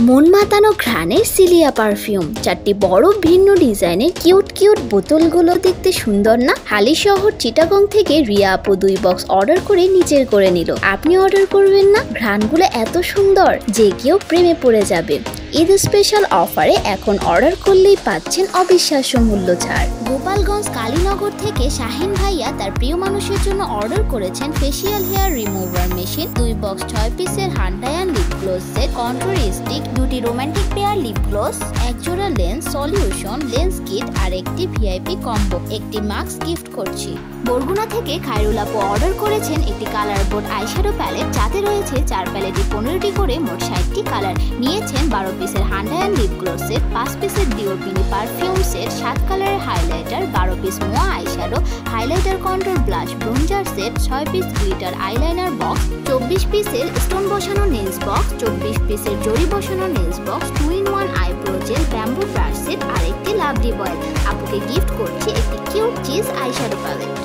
মন মাতানো ঘ্রাণের cilia perfume. 4টি বড় ভিন্ন ডিজাইনের কিউট বোতলগুলো দেখতে সুন্দর না? হালি শহর চিটাগং থেকে রিয়া আপু 2 বক্স অর্ডার করে নিজের করে নিল। আপনি অর্ডার করবেন না? ঘ্রাণগুলো এত সুন্দর যে কেউ প্রেমে পড়ে যাবে। ঈদ স্পেশাল অফারে এখন অর্ডার করলেই পাচ্ছেন অবিশ্বাস্য মূল্য ছাড়। গোপালগঞ্জ কালীনগর থেকে শাহিন ভাইয়া তার প্রিয় মানুষের জন্য অর্ডার করেছেন facial hair remover machine, 2 box 6 পিসের হান্ডায়ান lip gloss set, contour stick, 2টি রোমান্টিক পেয়ার লিপ গ্লোস, এক জোড়া লেন্স সলিউশন লেন্স কিট আর একটি ভিআইপি কম্বো, একটি মাস্ক গিফট করছি। বরগুনা থেকে খায়রুল আপু অর্ডার করেছেন একটি কালার বোর্ড আইশ্যাডো প্যালেট, যাতে রয়েছে 4 প্যালেটে 15টি করে মোট 60টি কালার। নিয়েছেন 12 পিসের হান্ডায়ান লিপ গ্লোস সেট, 5 পিসের ডিওপিনি পারফিউম সেট, 7 কালারের হাইলাইটার, 12 পিস মোয়া eyeshadow, highlighter control blush bronzer set, 6 piece glitter eyeliner box, 24 পিসের স্টোন বসানো নেলস বক্স, 24 পিসের জরি বসানো nails box, 2-in-1 eyebrow gel, bamboo brush set আর একটি লাভলি বয়েল। আপুকে গিফট করছি একটি কিউট চিজ আইশ্যাডো প্যালেট।